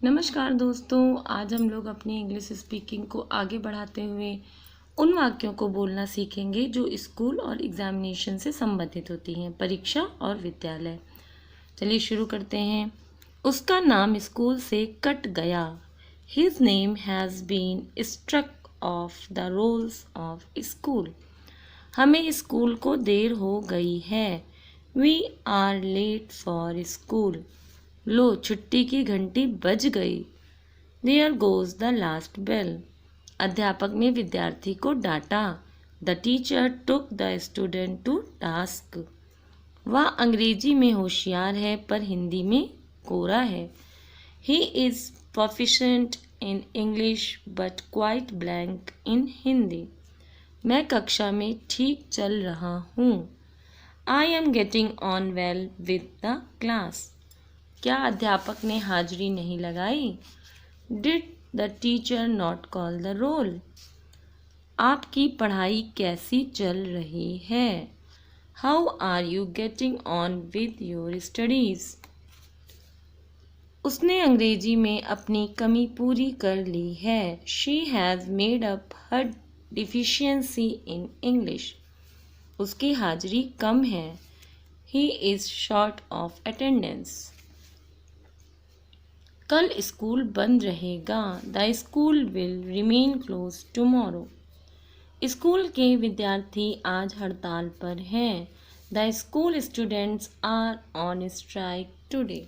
नमस्कार दोस्तों, आज हम लोग अपनी इंग्लिश स्पीकिंग को आगे बढ़ाते हुए उन वाक्यों को बोलना सीखेंगे जो स्कूल और एग्जामिनेशन से संबंधित होती हैं, परीक्षा और विद्यालय। चलिए शुरू करते हैं। उसका नाम स्कूल से कट गया। His name has been struck off the rolls of school. हमें स्कूल को देर हो गई है। We are late for school. लो, छुट्टी की घंटी बज गई। There goes the last bell. अध्यापक ने विद्यार्थी को डांटा। The teacher took the student to task. वह अंग्रेजी में होशियार है पर हिंदी में कोरा है। He is proficient in English but quite blank in Hindi. मैं कक्षा में ठीक चल रहा हूँ। I am getting on well with the class. क्या अध्यापक ने हाजिरी नहीं लगाई? Did the teacher not call the roll? आपकी पढ़ाई कैसी चल रही है? How are you getting on with your studies? उसने अंग्रेजी में अपनी कमी पूरी कर ली है। She has made up her deficiency in English. उसकी हाजिरी कम है। He is short of attendance. कल स्कूल बंद रहेगा। The school will remain close tomorrow. School के विद्यार्थी आज हड़ताल पर हैं। The school students are on strike today.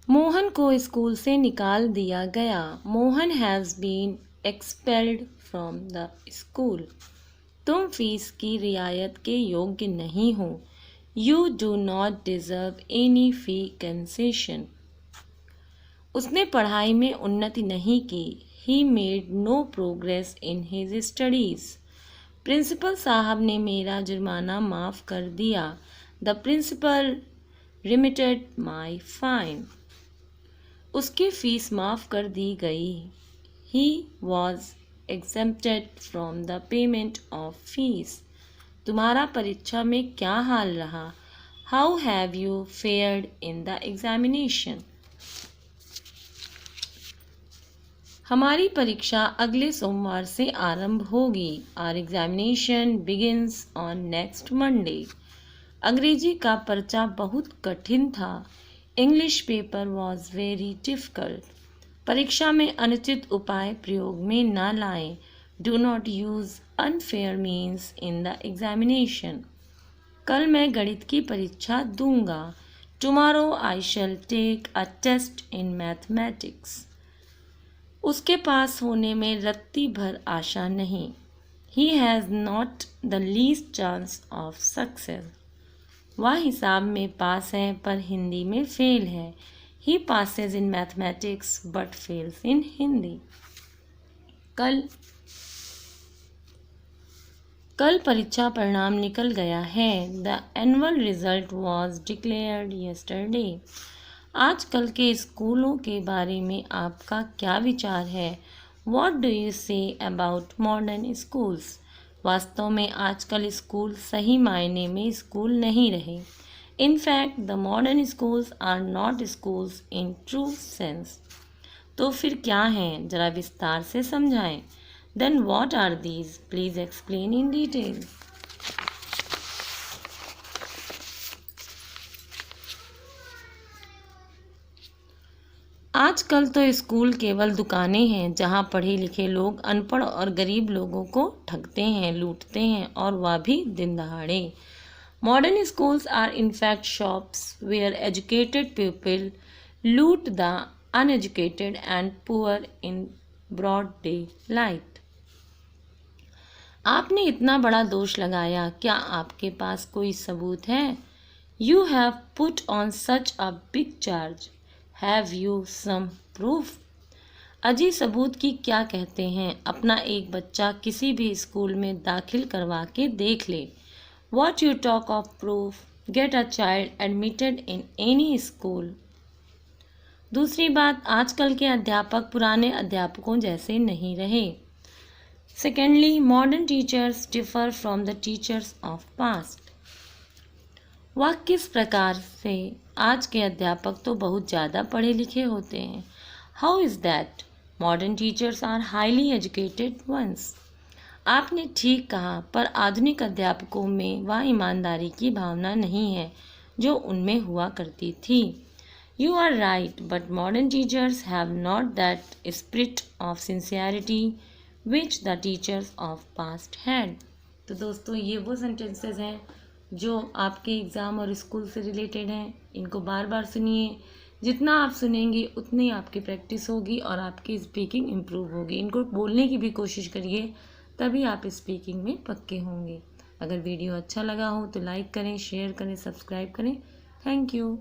Mohan को स्कूल से निकाल दिया गया। Mohan has been expelled from the school. तुम फीस की रियायत के योग्य नहीं हो। You do not deserve any fee concession. उसने पढ़ाई में उन्नति नहीं की। He made no progress in his studies. Principal साहब ने मेरा जुर्माना माफ़ कर दिया। The principal remitted my fine. उसकी फीस माफ़ कर दी गई। He was exempted from the payment of fees. तुम्हारा परीक्षा में क्या हाल रहा? How have you fared in the examination? हमारी परीक्षा अगले सोमवार से आरंभ होगी। Our examination begins on next Monday. अंग्रेजी का पर्चा बहुत कठिन था। English paper was very difficult. परीक्षा में अनुचित उपाय प्रयोग में न लाएं। Do not use unfair means in the examination. कल मैं गणित की परीक्षा दूंगा। Tomorrow I shall take a test in mathematics. उसके पास होने में रत्ती भर आशा नहीं। He has not the least chance of success. वह हिसाब में पास है पर हिंदी में फेल है। He passes in mathematics but fails in Hindi. कल परीक्षा परिणाम निकल गया है। The annual result was declared yesterday. आजकल के स्कूलों के बारे में आपका क्या विचार है? What do you say about modern schools? वास्तव में आजकल स्कूल सही मायने में स्कूल नहीं रहे। In fact, the modern schools are not schools in true sense. तो फिर क्या हैं? जरा विस्तार से समझाएं। Then what are these? Please explain in detail. आजकल तो स्कूल केवल दुकानें हैं जहां पढ़े लिखे लोग अनपढ़ और गरीब लोगों को ठगते हैं, लूटते हैं और वह भी दिन दहाड़े। Modern schools are in fact shops where educated people loot the uneducated and poor in broad daylight. आपने इतना बड़ा दोष लगाया, क्या आपके पास कोई सबूत है? You have put on such a big charge. Have you some proof? अजी सबूत की क्या कहते हैं? अपना एक बच्चा किसी भी स्कूल में दाखिल करवा के देख ले। What you talk of proof? Get a child admitted in any school. दूसरी बात, आजकल के अध्यापक पुराने अध्यापकों जैसे नहीं रहे। Secondly, modern teachers differ from the teachers of past. वह किस प्रकार से आज के अध्यापक तो बहुत ज़्यादा पढ़े लिखे होते हैं. How is that? Modern teachers are highly educated ones. आपने ठीक कहा, पर आधुनिक अध्यापकों में वह ईमानदारी की भावना नहीं है जो उनमें हुआ करती थी. You are right, but modern teachers have not that spirit of sincerity which the teachers of past had. तो दोस्तों, ये वो सेंटेंसेस हैं जो आपके एग्ज़ाम और स्कूल से रिलेटेड हैं. इनको बार बार सुनिए. जितना आप सुनेंगे उतनी आपकी प्रैक्टिस होगी और आपकी स्पीकिंग इम्प्रूव होगी. इनको बोलने की भी कोशिश करिए, तभी आप स्पीकिंग में पक्के होंगे. अगर वीडियो अच्छा लगा हो तो लाइक करें, शेयर करें, सब्सक्राइब करें. Thank you.